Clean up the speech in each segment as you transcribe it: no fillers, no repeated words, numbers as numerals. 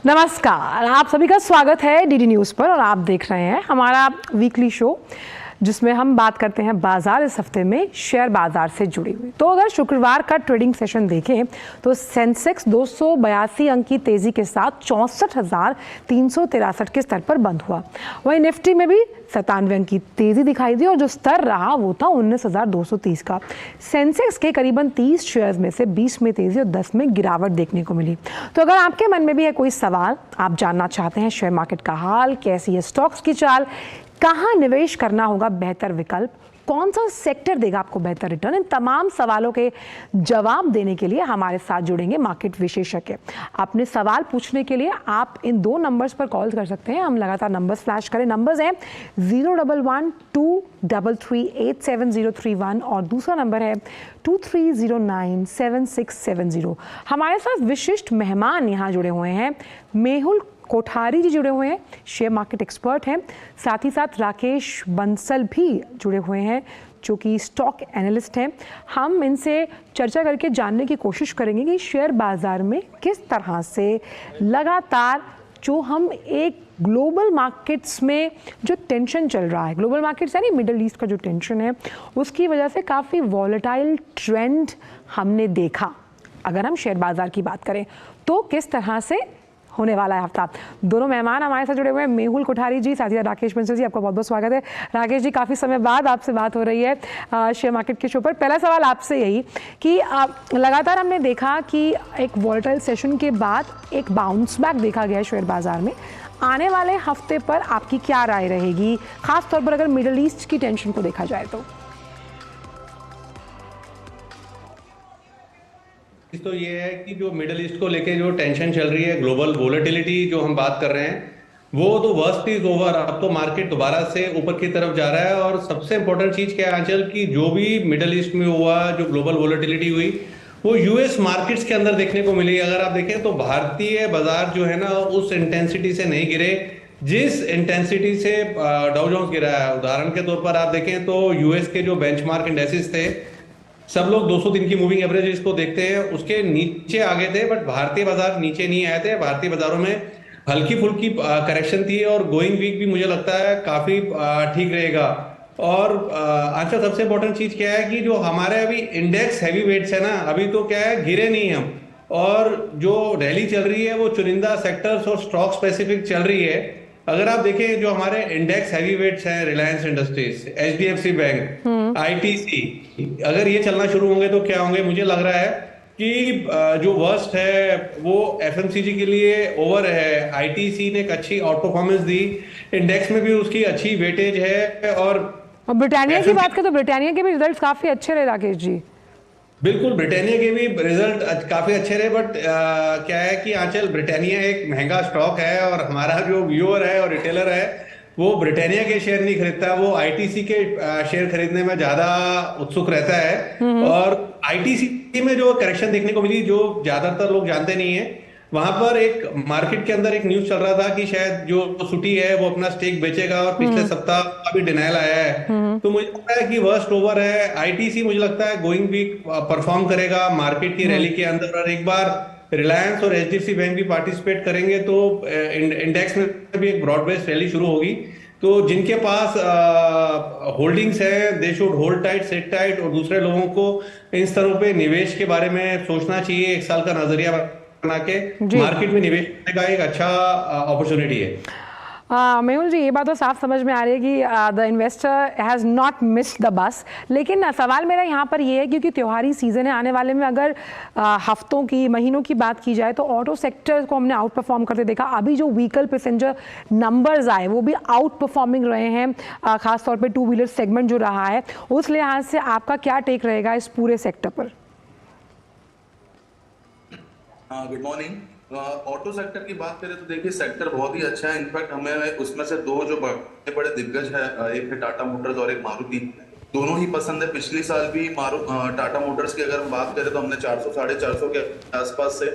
नमस्कार, आप सभी का स्वागत है डीडी न्यूज़ पर और आप देख रहे हैं हमारा वीकली शो जिसमें हम बात करते हैं बाजार इस हफ्ते में शेयर बाजार से जुड़ी हुई। तो अगर शुक्रवार का ट्रेडिंग सेशन देखें तो सेंसेक्स 282 अंक की तेजी के साथ 64,363 के स्तर पर बंद हुआ। वहीं निफ्टी में भी 97 अंक की तेजी दिखाई दी और जो स्तर रहा वो था 19,230 का। सेंसेक्स के करीबन 30 शेयर्स में से 20 में तेजी और 10 में गिरावट देखने को मिली। तो अगर आपके मन में भी है कोई सवाल, आप जानना चाहते हैं शेयर मार्केट का हाल, कैसी है स्टॉक्स की चाल, कहाँ निवेश करना होगा बेहतर विकल्प, कौन सा सेक्टर देगा आपको बेहतर रिटर्न, इन तमाम सवालों के जवाब देने के लिए हमारे साथ जुड़ेंगे मार्केट विशेषज्ञ। अपने सवाल पूछने के लिए आप इन 2 नंबर्स पर कॉल कर सकते हैं। हम लगातार नंबर्स फ्लैश करें। नंबर्स हैं 011-233-87031 और दूसरा नंबर है 2309-7670। हमारे साथ विशिष्ट मेहमान यहाँ जुड़े हुए हैं। मेहुल कोठारी जी जुड़े हुए हैं, शेयर मार्केट एक्सपर्ट हैं। साथ ही साथ राकेश बंसल भी जुड़े हुए हैं जो कि स्टॉक एनालिस्ट हैं। हम इनसे चर्चा करके जानने की कोशिश करेंगे कि शेयर बाजार में किस तरह से लगातार जो हम एक ग्लोबल मार्केट्स में जो टेंशन चल रहा है, ग्लोबल मार्केट्स यानी मिडल ईस्ट का जो टेंशन है, उसकी वजह से काफ़ी वॉलेटाइल ट्रेंड हमने देखा। अगर हम शेयर बाजार की बात करें तो किस तरह से होने वाला है हफ्ता। दोनों मेहमान हमारे साथ जुड़े हुए हैं, मेहुल कोठारी जी, साथ ही राकेश बंसल जी, आपका बहुत बहुत स्वागत है। राकेश जी, काफ़ी समय बाद आपसे बात हो रही है शेयर मार्केट के शो पर। पहला सवाल आपसे यही कि लगातार हमने देखा कि एक वॉलेटाइल सेशन के बाद एक बाउंस बैक देखा गया शेयर बाजार में। आने वाले हफ्ते पर आपकी क्या राय रहेगी, खास तौर पर अगर मिडल ईस्ट की टेंशन को देखा जाए तो? तो ये है कि जो मिडिल ईस्ट को लेके जो टेंशन चल रही है, ग्लोबल वोलेटिलिटी जो हम बात कर रहे हैं, वो तो वर्स्ट इज ओवर। अब तो मार्केट दोबारा से ऊपर की तरफ जा रहा है। और सबसे इंपॉर्टेंट चीज क्या है आंचल, की जो भी मिडिल ईस्ट में हुआ, जो ग्लोबल वोलेटिलिटी हुई, वो यूएस मार्केट्स के अंदर देखने को मिली। अगर आप देखें तो भारतीय बाजार जो है ना, उस इंटेंसिटी से नहीं गिरे जिस इंटेंसिटी से डाउ जोन्स गिरा है। उदाहरण के तौर पर आप देखें तो यूएस के जो बेंचमार्क इंडेक्सेस थे, सब लोग 200 दिन की मूविंग एवरेज इसको देखते हैं, उसके नीचे आगे थे, बट भारतीय बाजार नीचे नहीं आए थे। भारतीय बाजारों में हल्की फुल्की करेक्शन थी और गोइंग वीक भी मुझे लगता है काफी ठीक रहेगा। और अच्छा, सबसे इंपॉर्टेंट चीज क्या है कि जो हमारे अभी इंडेक्स हैवी वेट्स है ना, अभी तो क्या है, गिरे नहीं हम। और जो रैली चल रही है वो चुनिंदा सेक्टर्स और स्टॉक स्पेसिफिक चल रही है। अगर आप देखें जो हमारे इंडेक्स हैवी वेट्स हैं, Reliance industries, HDFC bank, ITC, अगर ये चलना शुरू होंगे तो क्या होंगे, मुझे लग रहा है कि जो वर्स्ट है वो एफएमसीजी के लिए ओवर है। आईटीसी ने एक अच्छी आउट परफॉर्मेंस दी, इंडेक्स में भी उसकी अच्छी वेटेज है। और ब्रिटानिया की बात करें तो ब्रिटानिया के भी रिजल्ट काफी अच्छे रहे राकेश जी। बिल्कुल, ब्रिटानिया के भी रिजल्ट काफी अच्छे रहे, बट क्या है कि आंचल, ब्रिटानिया एक महंगा स्टॉक है और हमारा जो व्यूअर है और रिटेलर है वो ब्रिटानिया के शेयर नहीं खरीदता, वो आईटीसी के शेयर खरीदने में ज्यादा उत्सुक रहता है। और आईटीसी में जो करेक्शन देखने को मिली, जो ज्यादातर लोग जानते नहीं है, वहां पर एक मार्केट के अंदर एक न्यूज चल रहा था कि शायद जो सुटी है वो अपना स्टेक बेचेगा और पिछले सप्ताह अभी डिनायल आया है। तो मुझे लगता है कि वर्स्ट ओवर है। आईटीसी मुझे लगता है गोइंग वीक परफॉर्म करेगा मार्केट की रैली के अंदर। और एक बार रिलायंस और एचडीएफसी बैंक भी पार्टिसिपेट करेंगे तो इंडेक्स में भी एक ब्रॉड बेस्ड रैली शुरू होगी। तो जिनके पास होल्डिंग्स है, they should hold tight, set tight. और दूसरे लोगों को इन स्तरों पे निवेश के बारे में सोचना चाहिए। 1 साल का नजरिया बना के मार्केट में निवेश करने का एक अच्छा अपॉर्चुनिटी है। मेहुल जी, ये बात तो साफ समझ में आ रही है कि the investor has not missed the bus. लेकिन सवाल मेरा यहाँ पर ये है, क्योंकि त्योहारी सीज़न है आने वाले में, अगर हफ्तों की, महीनों की बात की जाए तो ऑटो सेक्टर को हमने आउट परफॉर्म करते देखा। अभी जो व्हीकल पैसेंजर नंबर्स आए वो भी आउट परफॉर्मिंग रहे हैं, खासतौर पर 2 व्हीलर सेगमेंट जो रहा है। उस लिहाज से आपका क्या टेक रहेगा इस पूरे सेक्टर पर? Good morning. ऑटो सेक्टर की बात करें तो देखिए, सेक्टर बहुत ही अच्छा है। इनफैक्ट हमें उसमें से 2 जो बड़े बड़े दिग्गज है, एक है टाटा मोटर्स और एक मारुति, दोनों ही पसंद है। पिछले साल भी टाटा मोटर्स की अगर हम बात करें तो हमने 400 साढ़े 400 के आसपास से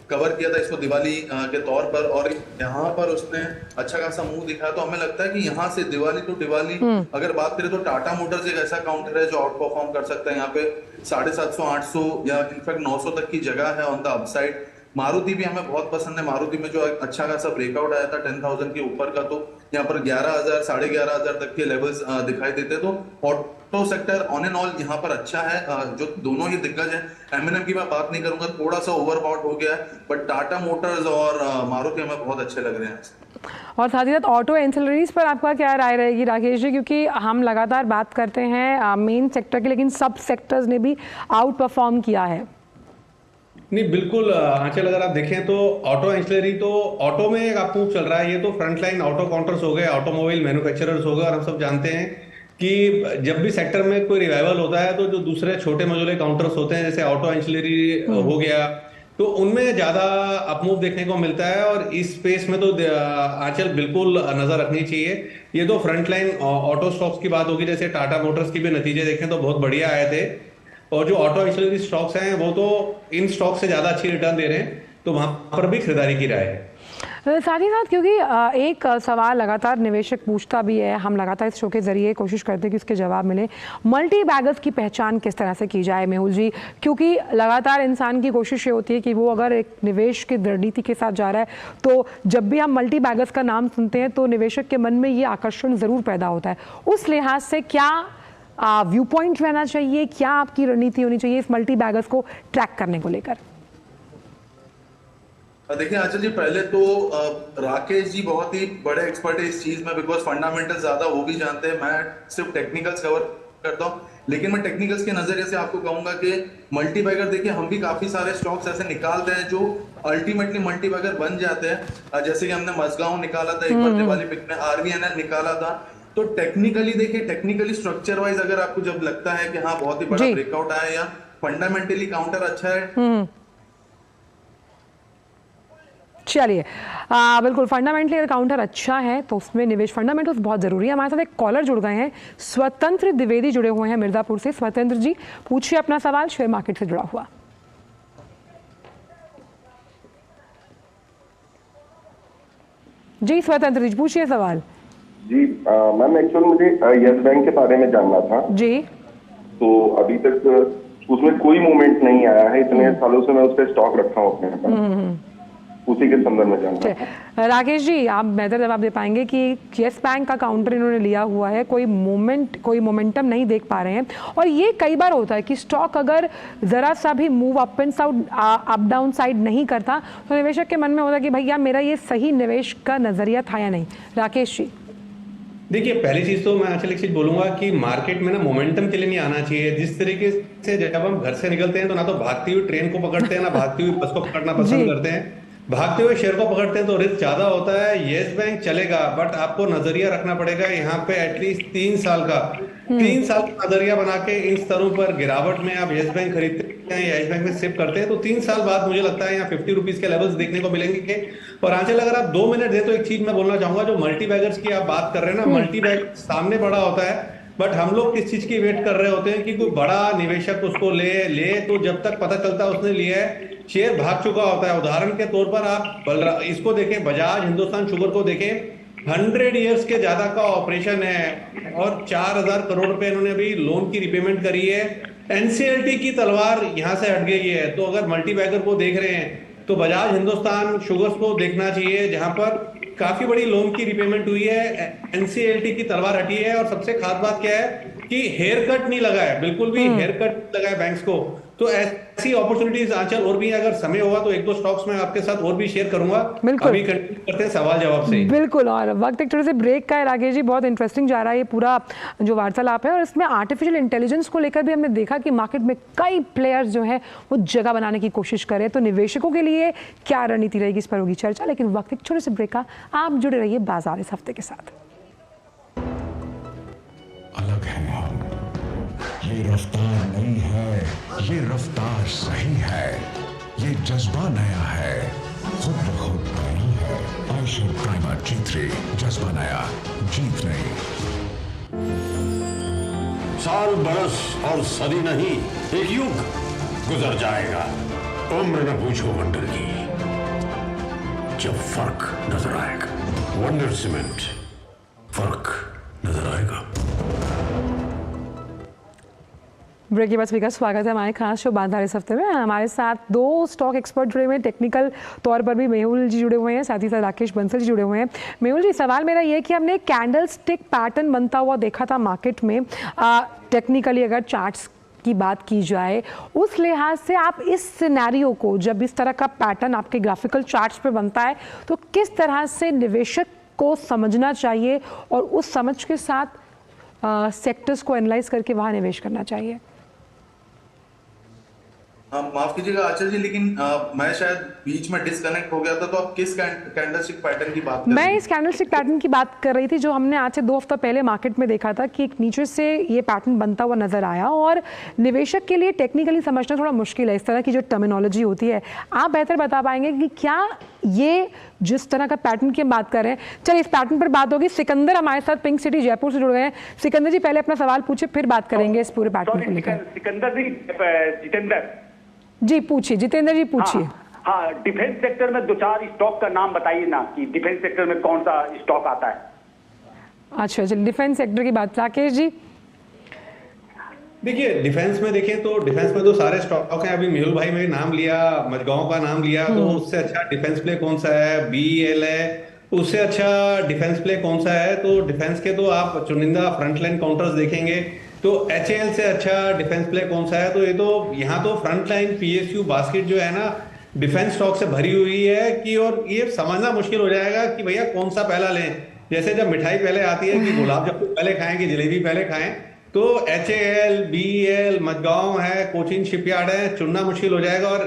कवर किया था इसको दिवाली के तौर पर। और यहाँ पर उसने अच्छा खासा मुंह दिखाया। तो हमें लगता है कि यहाँ से दिवाली टू दिवाली अगर बात करें तो टाटा मोटर्स एक ऐसा काउंटर है जो आउट परफॉर्म कर सकता है। यहाँ पे 750 800 या इनफैक्ट 900 तक की जगह है ऑन द अपसाइड। मारुति भी हमें बहुत पसंद है। मारुति में जो अच्छा खासा ब्रेकआउट आया था 10,000 के ऊपर का, तो यहाँ पर 11,000 11,500 तक के लेवल्स दिखाई देते हैं। तो auto sector on and all यहाँ पर अच्छा है। जो दोनों ही दिग्गज हैं, एमएनएम की मैं बात नहीं करूंगा, थोड़ा सा ओवरपावर्ड हो गया है, बट टाटा मोटर्स और मारुति हमें बहुत अच्छे लग रहे हैं। और साथ ही साथ ऑटो एंसिलरीज पर आपका क्या राय रहेगी राकेश जी, क्योंकि हम लगातार बात करते हैं मेन सेक्टर की, लेकिन सब सेक्टर्स ने भी आउट परफॉर्म किया है। नहीं बिल्कुल आंचल, अगर आप देखें तो ऑटो एंसिलरी तो ऑटो में एक आपको चल रहा है। ये तो फ्रंटलाइन ऑटो काउंटर्स हो गए, ऑटोमोबाइल मैन्युफैक्चरर्स हो गए, और हम सब जानते हैं कि जब भी सेक्टर में कोई रिवाइवल होता है तो जो दूसरे छोटे मझोले काउंटर्स होते हैं, जैसे ऑटो एंसिलरी हो गया, तो उनमें ज्यादा अपमूव देखने को मिलता है। और इस स्पेस में तो आंचल बिल्कुल नजर रखनी चाहिए। ये तो फ्रंटलाइन ऑटो स्टॉक्स की बात होगी, जैसे टाटा मोटर्स की भी नतीजे देखें तो बहुत बढ़िया आए थे, और जो ऑटो एंसिलरी स्टॉक्स हैं वो तो इन स्टॉक से ज्यादा अच्छी रिटर्न दे रहे हैं, तो वहां पर भी खरीदारी की राय है। साथ ही साथ क्योंकि एक सवाल लगातार निवेशक पूछता भी है, हम लगातार इस शो के जरिए कोशिश करते हैं कि उसके जवाब मिले, मल्टी बैगर्स की पहचान किस तरह से की जाए मेहुल जी, क्योंकि लगातार इंसान की कोशिश ये होती है कि वो अगर एक निवेश की रणनीति के साथ जा रहा है, तो जब भी हम मल्टी बैगर्स का नाम सुनते हैं तो निवेशक के मन में ये आकर्षण ज़रूर पैदा होता है। उस लिहाज से क्या व्यू पॉइंट रहना चाहिए, क्या आपकी रणनीति होनी चाहिए इस मल्टी बैगर्स को ट्रैक करने को लेकर? देखिए आंचल जी, पहले तो राकेश जी बहुत ही बड़े एक्सपर्ट है इस चीज में, बिकॉज फंडामेंटल ज्यादा वो भी जानते हैं, मैं सिर्फ टेक्निकल्स कवर करता हूँ। लेकिन मैं टेक्निकल्स के नजरिए से आपको कहूंगा कि मल्टी बैगर, देखिए हम भी काफी सारे स्टॉक्स ऐसे निकालते हैं जो अल्टीमेटली मल्टी बैगर बन जाते हैं। जैसे कि हमने मजगांव निकाला था एक बार दिवाली पिक में, आरवीएनएल निकाला था। तो टेक्निकली देखिए, टेक्निकली स्ट्रक्चर वाइज अगर आपको जब लगता है कि हाँ बहुत ही बड़ा ब्रेकआउट आया या फंडामेंटली काउंटर अच्छा है, चलिए बिल्कुल फंडामेंटली अगर काउंटर अच्छा है तो उसमें निवेश, फंडामेंटल्स बहुत ज़रूरी है। हमारे साथ एक कॉलर जुड़ गए हैं, स्वतंत्र द्विवेदी जुड़े हुए हैं मिर्ज़ापुर से। स्वतंत्र जी पूछिए अपना सवाल शेयर मार्केट से जुड़ा हुआ। जी स्वतंत्र जी पूछिए सवाल। जी मैम, एक्चुअल मुझे यस बैंक के बारे में जानना था जी। तो अभी तक उसमें कोई मूवमेंट नहीं आया है, इतने सालों से मैं उस पर स्टॉक रखा हूँ अपने पास, उसी के संदर्भ में जानना था। राकेश जी आप बेहतर जवाब दे पाएंगे कि यस बैंक का काउंटर इन्होंने लिया हुआ है, कोई मोमेंटम नहीं देख पा रहे हैं, और ये कई बार होता है कि स्टॉक अगर जरा सा भी मूव अप डाउन साइड नहीं करता तो निवेशक के मन में होता है कि भैया मेरा ये सही निवेश का नजरिया था या नहीं। राकेश जी देखिए, पहली चीज तो मैं आंचल एक चीज बोलूंगा कि मार्केट में ना मोमेंटम के लिए नहीं आना चाहिए। जिस तरीके से जब हम घर से निकलते हैं तो ना तो भागती हुई ट्रेन को पकड़ते हैं, ना भागती हुई बस को पकड़ना पसंद करते हैं, भागते हुए शेयर को पकड़ते हैं तो रिस्क ज्यादा होता है। येस बैंक चलेगा, बट आपको नजरिया रखना पड़ेगा यहाँ पे एटलीस्ट 3 साल का 3 साल का नजरिया बना के इन स्तरों पर गिरावट में आप येस बैंक खरीदते हैं या येस बैंक में शिफ्ट करते हैं तो 3 साल बाद मुझे लगता है यहाँ 50 रुपीज के लेवल्स देखने को मिलेंगे। और आंचल अगर आप 2 मिनट दे तो एक चीज मैं बोलना चाहूंगा, जो मल्टी बैगर्स की आप बात कर रहे हैं ना, मल्टी बैगर सामने बड़ा होता है, बट हम लोग किस चीज की वेट कर रहे होते हैं कि कोई बड़ा निवेशक उसको ले तो जब तक पता चलता है उसने लिया है, शेयर भाग चुका होता है। उदाहरण के तौर पर आप इसको देखें, बजाज हिंदुस्तान शुगर को देखें, 100 इयर्स के ज्यादा का ऑपरेशन है और 4,000 करोड़ रुपए इन्होंने अभी लोन की रिपेमेंट करी है। एनसीएलटी की तलवार यहां से हट गई है। तो अगर मल्टी बैगर को देख रहे हैं तो बजाज हिंदुस्तान शुगर्स को देखना चाहिए, जहां पर काफी बड़ी लोन की रिपेमेंट हुई है, एनसीएलटी की तलवार हटी है, और सबसे खास बात क्या है कि हेयर कट नहीं लगा है, बिल्कुल भी हेयर कट लगा है बैंक्स को। तो ऐसी अपॉर्चुनिटीज आंचल और भी, अगर समय होगा तो 1-2 स्टॉक्स में आपके साथ और भी शेयर करूंगा। अभी कंटिन्यू करते हैं सवाल जवाब से। बिल्कुल, और वक्त एक थोड़े से ब्रेक का है राकेश जी, बहुत इंटरेस्टिंग जा रहा है ये पूरा जो वार्तालाप है, और इसमें आर्टिफिशियल इंटेलिजेंस को लेकर भी हमने देखा कि मार्केट में कई प्लेयर्स जो हैं वो जगह बनाने की कोशिश कर रहे हैं। तो निवेशकों के लिए क्या रणनीति रहेगी, इस पर होगी चर्चा, लेकिन वक्त एक छोटे से ब्रेक का। आप जुड़े रहिए बाजार इस हफ्ते के साथ। अलग है ये रफ्तार नहीं है, ये रफ्तार सही है, ये जज्बा नया है, खुद ब खुद नहीं है। आयशर प्राइमर G3, जज्बा नया, जीत नहीं। साल बरस और सदी नहीं, एक युग गुजर जाएगा। उम्र न पूछो वंडर की, जब फर्क नजर आएगा। वंडर सीमेंट, फर्क नजर आएगा। ब्रेक के बाद सभी का स्वागत है हमारे खास शो बाजार इस हफ्ते में। हमारे साथ दो स्टॉक एक्सपर्ट जुड़े हुए हैं, टेक्निकल तौर पर भी मेहुल जी जुड़े हुए हैं, साथ ही साथ राकेश बंसल जी जुड़े हुए हैं। मेहुल जी, सवाल मेरा ये है कि हमने कैंडल स्टिक पैटर्न बनता हुआ देखा था मार्केट में, टेक्निकली अगर चार्ट्स की बात की जाए उस लिहाज से आप इस सिनेरियो को, जब इस तरह का पैटर्न आपके ग्राफिकल चार्ट्स पे बनता है, तो किस तरह से निवेशक को समझना चाहिए और उस समझ के साथ सेक्टर्स को एनालाइज करके वहाँ निवेश करना चाहिए? माफ कीजिएगा आचार्य जी, लेकिन मैं शायद बीच में डिस्कनेक्ट हो गया था। तो आप किस कैंडलस्टिक पैटर्न की बात कर रहे हैं? मैं इस कैंडलस्टिक पैटर्न की बात कर रही थी जो हमने आज से 2 हफ्ता पहले मार्केट में देखा था कि एक नीचे से ये पैटर्न बनता हुआ नजर आया, और निवेशक के लिए टेक्निकली समझना थोड़ा मुश्किल है इस तरह की जो टर्मिनोलॉजी होती है। आप बेहतर बता पाएंगे कि क्या ये जिस तरह का पैटर्न की हम बात कर रहे हैं, चलिए इस पैटर्न पर बात होगी। सिकंदर हमारे साथ पिंक सिटी जयपुर से जुड़ गए हैं। सिकंदर जी, पहले अपना सवाल पूछे, फिर बात करेंगे इस पूरे पैटर्न को लेकर। सिकंदर जी, जितेंद्र जी पूछिए, जितेंद्र जी पूछिए। हाँ, डिफेंस सेक्टर में 2-4 स्टॉक का नाम बताइए ना, कि डिफेंस सेक्टर में कौन सा स्टॉक आता है। अच्छा, चलिए डिफेंस सेक्टर की बात। राकेश जी, देखिए डिफेंस में देखें तो डिफेंस में तो सारे स्टॉक हैं। अभी मेहुल भाई ने नाम लिया, मजगांव का नाम लिया, तो उससे अच्छा डिफेंस प्ले कौन सा है? बीईएल है, उससे अच्छा डिफेंस प्ले कौन सा है? तो डिफेंस के तो आप चुनिंदा फ्रंटलाइन काउंटर्स देखेंगे तो एचएएल से अच्छा डिफेंस प्ले कौन सा है? तो ये तो यहाँ तो फ्रंटलाइन पीएसयू बास्केट जो है ना डिफेंस स्टॉक से भरी हुई है कि, और ये समझना मुश्किल हो जाएगा कि भैया कौन सा पहला लें। जैसे जब मिठाई पहले आती है कि गुलाब जामुन पहले खाएं कि जलेबी पहले खाएं, तो एचएएल, बीईएल, मजगांव है, कोचिन शिपयार्ड है, चुनना मुश्किल हो जाएगा। और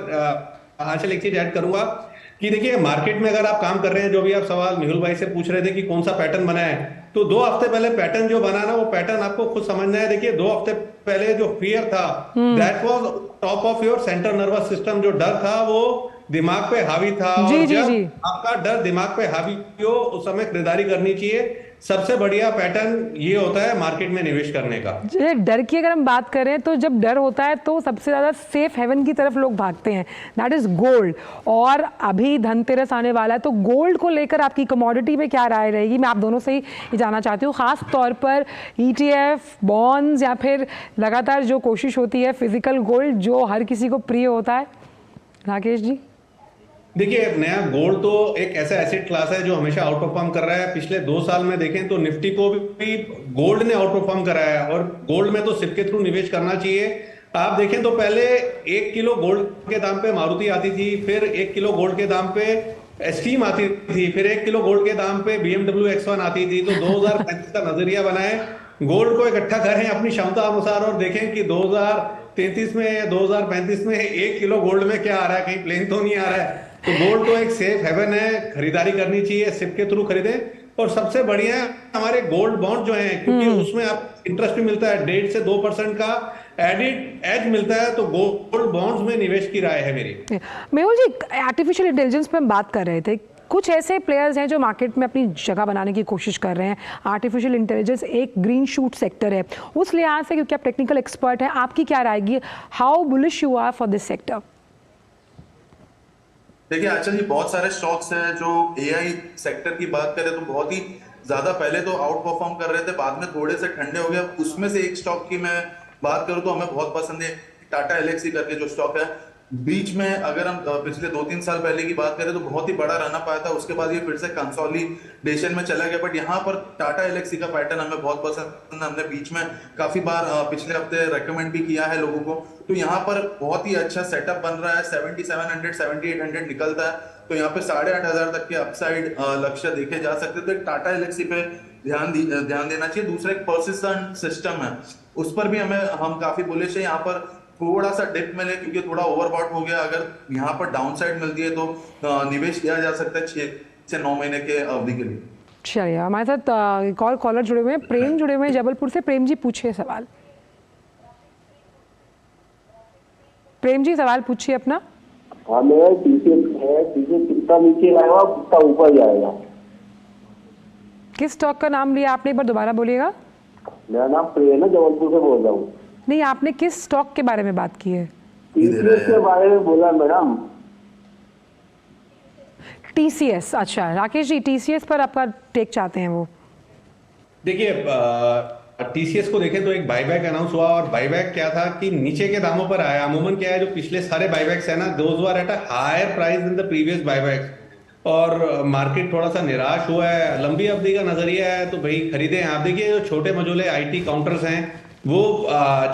आंचल एक चीज ऐड करूंगा कि देखिए मार्केट में अगर आप काम कर रहे हैं, जो भी आप सवाल मेहुल भाई से पूछ रहे थे कि कौन सा पैटर्न बना है, तो 2 हफ्ते पहले पैटर्न जो बना ना, वो पैटर्न आपको खुद समझना है। देखिए 2 हफ्ते पहले जो फियर था, that was top of your central nervous system. जो डर था वो दिमाग पे हावी था, जी, और जी, जब जी। आपका डर दिमाग पे हावी हो उस समय खरीदारी करनी चाहिए। सबसे बढ़िया पैटर्न ये होता है मार्केट में निवेश करने का। डर की अगर हम बात करें तो जब डर होता है तो सबसे ज्यादा सेफ हेवन की तरफ लोग भागते हैं, दैट इज गोल्ड। और अभी धनतेरस आने वाला है, तो गोल्ड को लेकर आपकी कमोडिटी में क्या राय रहेगी? मैं आप दोनों से ही जानना चाहती हूँ, खास तौर पर ईटीएफ, बॉन्ड्स, या फिर लगातार जो कोशिश होती है फिजिकल गोल्ड जो हर किसी को प्रिय होता है। राकेश जी, देखिए नया गोल्ड तो एक ऐसा एसेट क्लास है जो हमेशा आउट परफॉर्म कर रहा है। पिछले 2 साल में देखें तो निफ्टी को भी गोल्ड ने आउट परफॉर्म करा है, और गोल्ड में तो सिप के थ्रू निवेश करना चाहिए। आप देखें तो पहले 1 किलो गोल्ड के दाम पे मारुति आती थी, फिर 1 किलो गोल्ड के दाम पे एस्टीम आती थी, फिर 1 किलो गोल्ड के दाम पे BMW X1 आती थी। तो 2035 का नजरिया बनाए, गोल्ड को इकट्ठा करें अपनी क्षमता अनुसार, और देखें कि 2033 में या 2035 में 1 किलो गोल्ड में क्या आ रहा है, कहीं प्लेन तो नहीं आ रहा है। तो गोल्ड तो एक सेफ हेवन है, खरीदारी करनी चाहिए, सिप के थ्रू खरीदें। और सबसे बढ़िया है गोल्ड बॉन्ड जो है, क्योंकि उसमें आप इंटरेस्ट भी मिलता है, 1.5 से 2% का एडिड एज मिलता है। तो गोल्ड बॉन्ड्स में निवेश की राय है मेरी। मेहुल जी, आर्टिफिशियल इंटेलिजेंस पे हम बात कर रहे थे, कुछ ऐसे प्लेयर्स हैं जो मार्केट में अपनी जगह बनाने की कोशिश कर रहे हैं। आर्टिफिशियल इंटेलिजेंस एक ग्रीन शूट सेक्टर है, उस लिहाज से क्योंकि आप टेक्निकल एक्सपर्ट हैं, आपकी क्या राय है? How bullish you are for this sector? देखिए आचार्य जी, बहुत सारे स्टॉक्स हैं जो एआई सेक्टर की बात करें तो बहुत ही ज्यादा पहले तो आउट परफॉर्म कर रहे थे, बाद में थोड़े से ठंडे हो गए। उसमें से एक स्टॉक की मैं बात करूं तो हमें बहुत पसंद है, टाटा एलेक्सी करके जो स्टॉक है। बीच में अगर हम पिछले 2-3 साल पहले की बात करें तो बहुत ही बड़ा रन अप आया था, उसके बाद ये फिर से कंसोलिडेशन में चला गया। बट यहाँ पर टाटा एलेक्सी का पैटर्न हमें बहुत पसंद है, हमने बीच में काफी बार पिछले हफ्ते रेकमेंड भी किया है लोगों को। तो यहाँ पर बहुत ही अच्छा सेटअप बन रहा है, 7700 7800 निकलता है, तो यहाँ पे 8500 तक के अपसाइड लक्ष्य देखे जा सकते। तो एक टाटा एलेक्सी पे ध्यान देना चाहिए। दूसरा एक पर्सिस्टेंट सिस्टम है, उस पर भी हम काफी बुलिश है। यहाँ पर थोड़ा सा डिप मिले क्योंकि थोड़ा ओवरबॉट हो गया, अगर यहाँ पर डाउन साइड मिलती है तो निवेश किया जा सकता है 6 से 9 महीने के अवधि के लिए। चलिए, हमारे साथ एक और कॉलर जुड़े हुए हैं, प्रेम जुड़े हुए हैं जबलपुर से। प्रेम जी पूछिए सवाल। प्रेम जी सवाल पूछिए अपना। हाँ, मेरा टीसीएस कितना नीचे आएगा कितना ऊपर जाएगा? किस स्टॉक का नाम लिया आपने, एक बार दोबारा बोलिएगा। मेरा नाम प्रेम है, जबलपुर से बोल रहा हूँ। नहीं, आपने किस स्टॉक के बारे में बात की है? टीसीएस के बारे में बोला मैडम। टीसीएस, अच्छा राकेश जी, टीसीएस पर आपका टेक चाहते हैं वो? देखिए टीसीएस को देखें तो एक बाईबैक अनाउंस हुआ, और बाईबैक क्या था कि नीचे के दामों पर आया। अमूमन क्या है, जो पिछले सारे बाईबैक्स है ना, those were at a higher price in the previous buybacks, और मार्केट थोड़ा सा निराश हुआ है। लंबी अवधि का नजरिया है तो भाई खरीदें। आप देखिए जो छोटे मझोले आईटी काउंटर्स हैं वो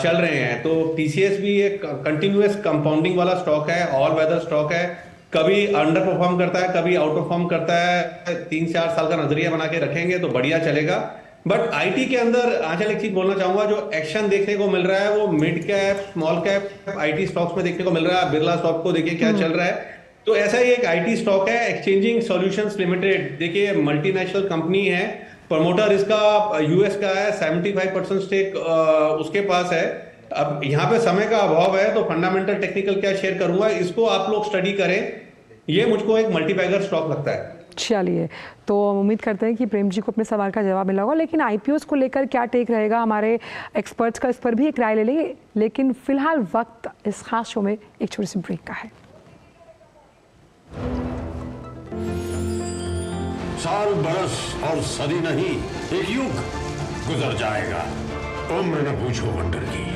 चल रहे हैं, तो टीसीएस भी एक कंटिन्यूअस कंपाउंडिंग वाला स्टॉक है, ऑल वेदर स्टॉक है। कभी अंडर परफॉर्म करता है, कभी आउट परफॉर्म करता है। 3-4 साल का नजरिया बना के रखेंगे तो बढ़िया चलेगा। बट आईटी के अंदर आंचल एक चीज बोलना चाहूंगा, जो एक्शन देखने को मिल रहा है वो mid cap small cap IT stocks में देखने को मिल रहा है। बिरला स्टॉक को देखिए क्या चल रहा है, तो ऐसा ही एक आईटी स्टॉक है एक्सचेंजिंग सॉल्यूशंस लिमिटेड। देखिए मल्टीनेशनल कंपनी है, प्रमोटर इसका यूएस का है, 75% स्टेक उसके पास है। अब यहाँ पे समय का अभाव है तो फंडामेंटल टेक्निकल क्या शेयर करूंगा, इसको आप लोग स्टडी करें। ये मुझको एक मल्टीबैगर स्टॉक लगता है। चलिए, तो उम्मीद करते हैं कि प्रेम जी को अपने सवाल का जवाब मिला होगा, लेकिन आईपीओस को लेकर क्या टेक रहेगा हमारे एक्सपर्ट्स का, इस पर भी एक राय ले लेंगे। लेकिन फिलहाल वक्त इस खास शो में एक छोटी सी ब्रेक का है। साल बरस और सदी नहीं, एक युग गुजर जाएगा। उम्र न पूछो वंडर की,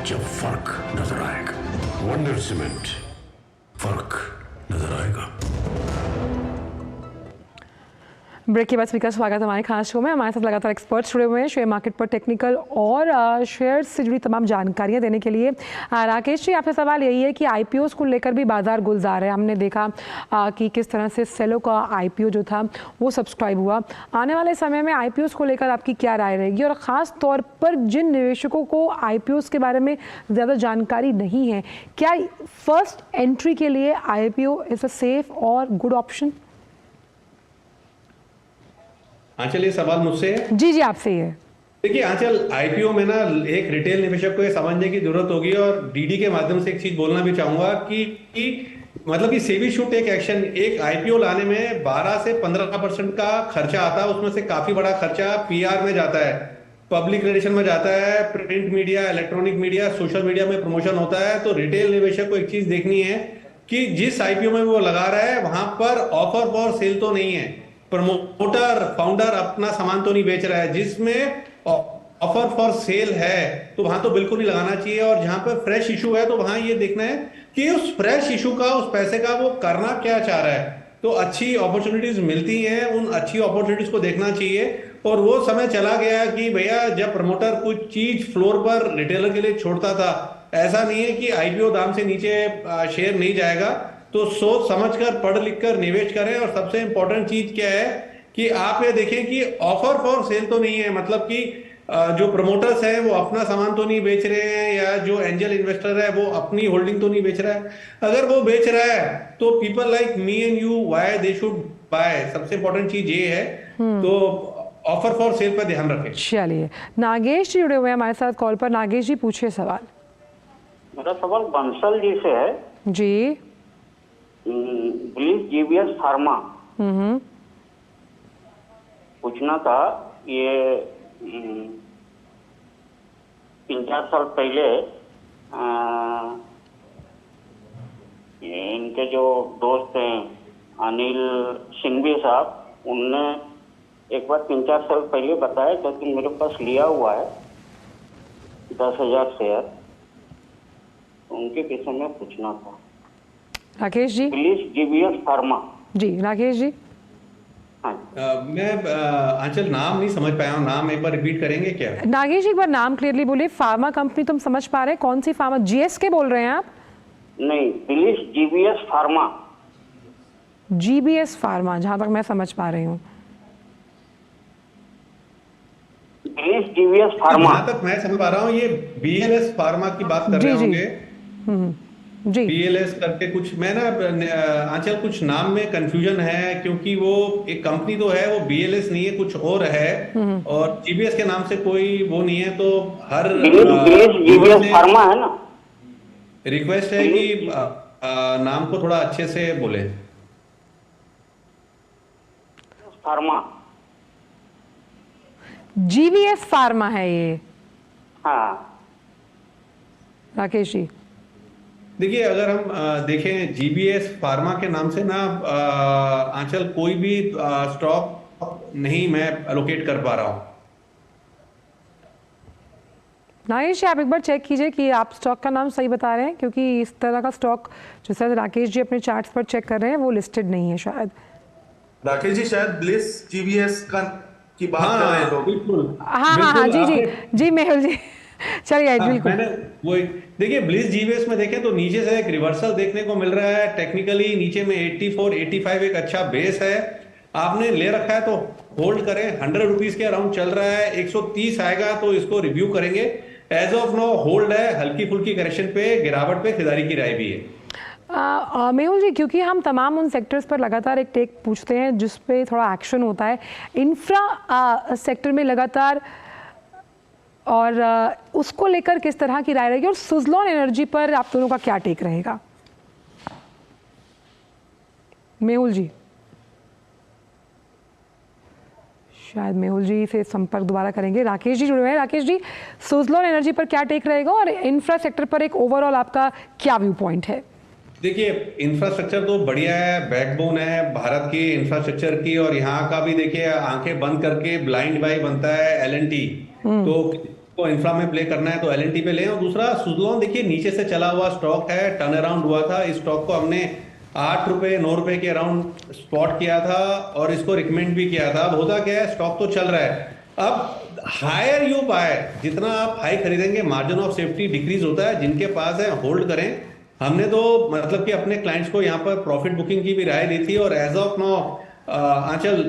जब फर्क नजर आएगा। वंडर सीमेंट, फर्क नजर आएगा। ब्रेक के बाद स्पीकर स्वागत है हमारे खास शो में। हमारे साथ लगातार एक्सपर्ट्स जुड़े हुए हैं शेयर मार्केट पर टेक्निकल और शेयर से जुड़ी तमाम जानकारियां देने के लिए। राकेश जी, आपसे सवाल यही है कि आईपीओस को लेकर भी बाजार गुलजार है। हमने देखा कि किस तरह से सेलो का आईपीओ जो था वो सब्सक्राइब हुआ। आने वाले समय में आईपीओस को लेकर आपकी क्या राय रहेगी, और ख़ास तौर पर जिन निवेशकों को आईपीओस के बारे में ज़्यादा जानकारी नहीं है, क्या फर्स्ट एंट्री के लिए आईपीओ इज़ अ सेफ और गुड ऑप्शन? आंचल, ये सवाल मुझसे है? जी आपसे ही है। देखिए आंचल, आईपीओ में ना एक रिटेल निवेशक को ये समझने की जरूरत होगी, और डीडी के माध्यम से एक चीज बोलना भी चाहूंगा कि मतलब कि सेबी शुड टेक एक्शन। एक आईपीओ लाने में 12 से 15% का खर्चा आता है, उसमें से काफी बड़ा खर्चा पीआर में जाता है, पब्लिक रिलेशन में जाता है, print media, electronic media, social media में प्रमोशन होता है। तो रिटेल निवेशक को एक चीज देखनी है कि जिस आईपीओ में वो लगा रहा है वहां पर ऑफर फॉर सेल तो नहीं है, प्रमोटर फाउंडर अपना सामान तो नहीं बेच रहा है। जिसमें ऑफर फॉर सेल है तो वहां तो बिल्कुल नहीं लगाना चाहिए, और जहां पर फ्रेश इशू है तो वहां ये देखना है कि उस फ्रेश इशू का, उस पैसे का वो करना क्या चाह रहा है। तो अच्छी अपॉर्चुनिटीज मिलती हैं, उन अच्छी अपॉर्चुनिटीज को देखना चाहिए। और वो समय चला गया कि भैया जब प्रमोटर कुछ चीज फ्लोर पर रिटेलर के लिए छोड़ता था। ऐसा नहीं है कि आईपीओ दाम से नीचे शेयर नहीं जाएगा, तो सोच समझकर पढ़ लिख कर निवेश करें। और सबसे इंपॉर्टेंट चीज क्या है कि आप ये देखें कि ऑफर फॉर सेल तो नहीं है, मतलब कि जो प्रमोटर्स हैं वो अपना सामान तो नहीं बेच रहे हैं, या जो एंजल इन्वेस्टर है वो अपनी होल्डिंग तो नहीं बेच रहा है। अगर वो बेच रहा है तो people like me and you, why they should buy. सबसे इंपॉर्टेंट चीज ये है, तो ऑफर फॉर सेल पर ध्यान रखें। चलिए, नागेश जी जुड़े हुए हैं हमारे साथ कॉल पर। नागेश जी पूछिए सवाल। मेरा सवाल बंसल जी से है। जी। प्लीज जीवीएस फार्मा पूछना था। ये 3-4 साल पहले इनके जो दोस्त हैं अनिल सिंघवी साहब, उनने एक बार 3-4 साल पहले बताया था कि मेरे पास लिया हुआ है 10,000 शेयर, उनके विषय में पूछना था। Rakesh ji please GVS pharma. जी राकेश जी। मैं आंचल नाम नहीं समझ पाया हूँ, नाम एक बार रिपीट करेंगे क्या? नागेश जी एक बार नाम क्लियरली बोलिए। फार्मा कंपनी तुम समझ पा रहे हैं, कौन सी फार्मा? जीएसके बोल रहे हैं आप? नहीं, please GVS pharma. GBS pharma, जहां तक मैं समझ पा रही हूँ। Please GVS pharma. जहां तक मैं समझ पा रहा हूँ ये बीएलएस फार्मा की बात कर रहे होंगे। जी। बीएलएस करके कुछ, मैं ना आंचल कुछ नाम में कंफ्यूजन है, क्योंकि वो एक कंपनी तो है, वो बीएलएस नहीं है, कुछ और है, और जीबीएस के नाम से कोई वो नहीं है। तो हर जीबीएस फार्मा है ना। रिक्वेस्ट है कि नाम को थोड़ा अच्छे से बोले। फार्मा, जीवीएस फार्मा है ये। हाँ राकेश जी देखिए, अगर हम देखें जीबीएस फार्मा के नाम से ना आंचल कोई भी स्टॉक नहीं मैं एलोकेट कर पा रहा हूँ। नागेश जी, आप एक बार चेक कीजिए कि आप स्टॉक का नाम सही बता रहे हैं, क्योंकि इस तरह का स्टॉक जो सर राकेश जी अपने चार्ट्स पर चेक कर रहे हैं वो लिस्टेड नहीं है शायद। राकेश जी शायद ब्लिस जीवीएस का की बात कर रहे हैं लोग। बिल्कुल हाँ जी जी जी मेहुल जी, चलिए बिल्कुल। मैंने वो देखिए ब्लिस जीवीएस में देखें तो नीचे से एक रिवर्सल देखने को मिल रहा है। टेक्निकली नीचे में 84 85 एक अच्छा बेस है। आपने ले रखा है तो होल्ड करें। 100 रुपीज के अराउंड चल रहा है। 130 आएगा तो इसको रिव्यू करेंगे। एज ऑफ नो होल्ड है। हल्की फुल्की करेक्शन पे, गिरावट पे खरीदारी की राय भी है। मेहुल जी, क्योंकि हम तमाम उन सेक्टर्स पर लगातार एक टेक पूछते हैं जिस पे थोड़ा एक्शन होता है, इंफ्रा सेक्टर में लगातार, और उसको लेकर किस तरह की राय रहेगी, और सुजलॉन एनर्जी पर आप दोनों का क्या टेक रहेगा? मेहुल जी, शायद मेहुल जी से संपर्क दोबारा करेंगे। राकेश जी जुड़े हुए हैं। राकेश जी, सुजलॉन एनर्जी पर क्या टेक रहेगा और इंफ्रा सेक्टर पर एक ओवरऑल आपका क्या व्यू पॉइंट है? देखिए इंफ्रास्ट्रक्चर तो बढ़िया है, बैकबोन है भारत की इंफ्रास्ट्रक्चर की। और यहाँ का भी देखिए आंखें बंद करके ब्लाइंड बाय बनता है L&T। तो इंफ्रा में प्ले करना है तो L&T पे लें। और दूसरा सुजलॉन देखिए नीचे से चला हुआ स्टॉक है, टर्न अराउंड हुआ था। इस स्टॉक को हमने 8 रुपए 9 रुपए के अराउंड स्पॉट किया था और इसको रिकमेंड भी किया था। अब होता क्या है, स्टॉक तो चल रहा है। अब हायर यू बाय, जितना आप हाई खरीदेंगे मार्जिन ऑफ सेफ्टी डिक्रीज होता है। जिनके पास है होल्ड करें। हमने तो मतलब कि अपने क्लाइंट्स को यहाँ पर प्रॉफिट बुकिंग की भी राय दी थी। और एज ऑफ नो आंचल,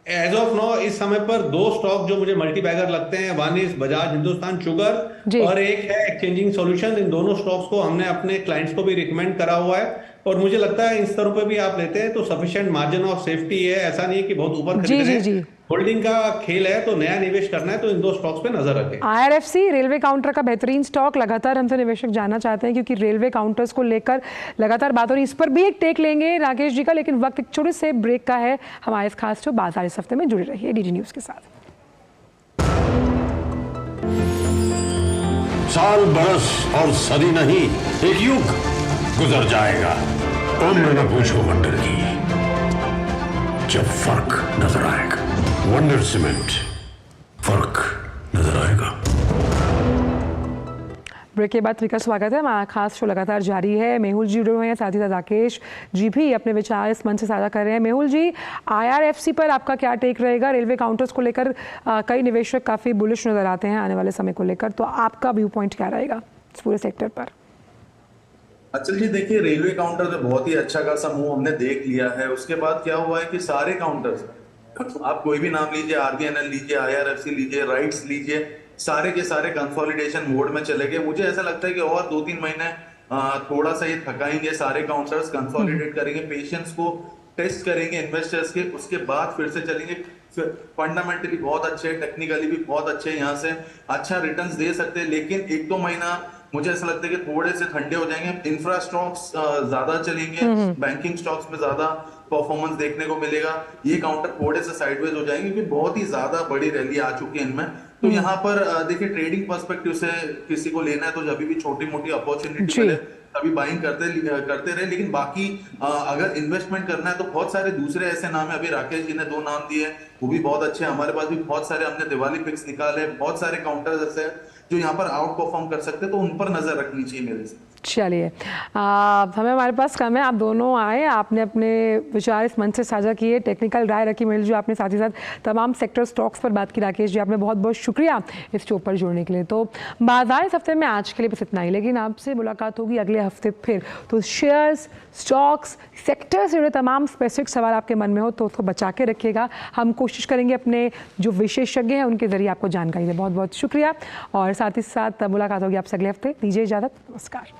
एज ऑफ नो इस समय पर 2 स्टॉक जो मुझे मल्टी बैगर लगते हैं, one is Bajaj Hindustan sugar और एक है एक्सचेंजिंग सॉल्यूशंस। इन दोनों स्टॉक्स को हमने अपने क्लाइंट्स को भी रिकमेंड करा हुआ है। और मुझे लगता है इन स्तरों पे भी आप लेते हैं तो सफिशिएंट मार्जिन ऑफ सेफ्टी है। ऐसा नहीं है कि बहुत ऊपर खरीद रहे हैं। होल्डिंग का खेल है तो नया निवेश करना है तो इन 2 स्टॉक्स पे नजर रखें। IRFC रेलवे काउंटर का बेहतरीन स्टॉक, लगातार हमसे निवेशक जानना चाहते हैं क्योंकि रेलवे काउंटर्स को लेकर लगातार बात हो रही है। इस पर भी एक टेक लेंगे राकेश जी का, लेकिन वक्त एक छोटे से ब्रेक का है। हमारे इस खास शो बाजार इस हफ्ते में जुड़े रहिए DD न्यूज के साथ। साल बरस और सदी नहीं, एक युग गुजर जाएगा। उम्र न पूछो वंडर की, जब फर्क नजर आएगा। वंडर सीमेंट, फर्क नजर आएगा। ब्रेक के बाद फिर का स्वागत है। हमारा खास शो लगातार जारी है। मेहुल जी जुड़े हुए हैं, साथ ही साथ राकेश जी भी अपने विचार इस मंच से साझा कर रहे हैं। मेहुल जी, IRFC पर आपका क्या टेक रहेगा? रेलवे काउंटर्स को लेकर कई निवेशक काफ़ी बुलिश नजर आते हैं आने वाले समय को लेकर, तो आपका व्यू पॉइंट क्या रहेगा इस पूरे सेक्टर पर? अच्छा जी, देखिए रेलवे काउंटर तो बहुत ही अच्छा खासा मूव हमने देख लिया है। उसके बाद क्या हुआ है कि सारे काउंटर्स, आप कोई भी नाम लीजिए, RVNL लीजिए, IRFC लीजिए, राइट्स लीजिए, सारे के सारे कंसोलिडेशन मोड में चले गए। मुझे ऐसा लगता है कि और 2-3 महीने थोड़ा सा ये थकाएंगे, सारे काउंटर्स कंसोलिडेट करेंगे, पेशेंस को टेस्ट करेंगे इन्वेस्टर्स के, उसके बाद फिर से चलेंगे। फंडामेंटली बहुत अच्छे, टेक्निकली भी बहुत अच्छे, यहाँ से अच्छा रिटर्न्स दे सकते हैं। लेकिन 1-2 महीना मुझे ऐसा लगता है कि थोड़े से ठंडे हो जाएंगे। इंफ्रा स्टॉक्स ज्यादा चलेंगे, बैंकिंग स्टॉक्स में ज्यादा परफॉर्मेंस देखने को मिलेगा। ये काउंटर थोड़े से साइडवेज हो जाएंगे क्योंकि बहुत ही ज्यादा बड़ी रैली आ चुकी है इनमें। तो यहाँ पर देखिए ट्रेडिंग पर्सपेक्टिव से किसी को लेना है तो जब भी छोटी मोटी अपॉर्चुनिटी मिले तभी बाइंग करते रहे। लेकिन बाकी अगर इन्वेस्टमेंट करना है तो बहुत सारे दूसरे ऐसे नाम है। अभी राकेश जी ने 2 नाम दिए, वो भी बहुत अच्छे हैं। हमारे पास भी बहुत सारे, हमने दिवाली पिक्स निकाले, बहुत सारे काउंटर्स ऐसे हैं जो यहाँ पर आउट परफॉर्म कर सकते हैं, तो उन पर नजर रखनी चाहिए मेरे से। चलिए, हमें हमारे पास कम है, आप दोनों आए, आपने अपने विचार इस मंच से साझा किए, टेक्निकल राय रखी मेल जो आपने, साथ ही साथ तमाम सेक्टर स्टॉक्स पर बात की। राकेश जी, आपने बहुत बहुत शुक्रिया इस शो पर जुड़ने के लिए। तो बाजार इस हफ्ते में आज के लिए बस इतना ही, लेकिन आपसे मुलाकात होगी अगले हफ्ते फिर। तो शेयर्स, स्टॉक्स, सेक्टर से जुड़े तमाम स्पेसिफिक सवाल आपके मन में हो तो उसको बचा के रखिएगा। हम कोशिश करेंगे अपने जो विशेषज्ञ हैं उनके जरिए आपको जानकारी दें। बहुत बहुत शुक्रिया और साथ ही साथ मुलाकात होगी आपसे अगले हफ्ते। दीजिए इजाज़त, नमस्कार।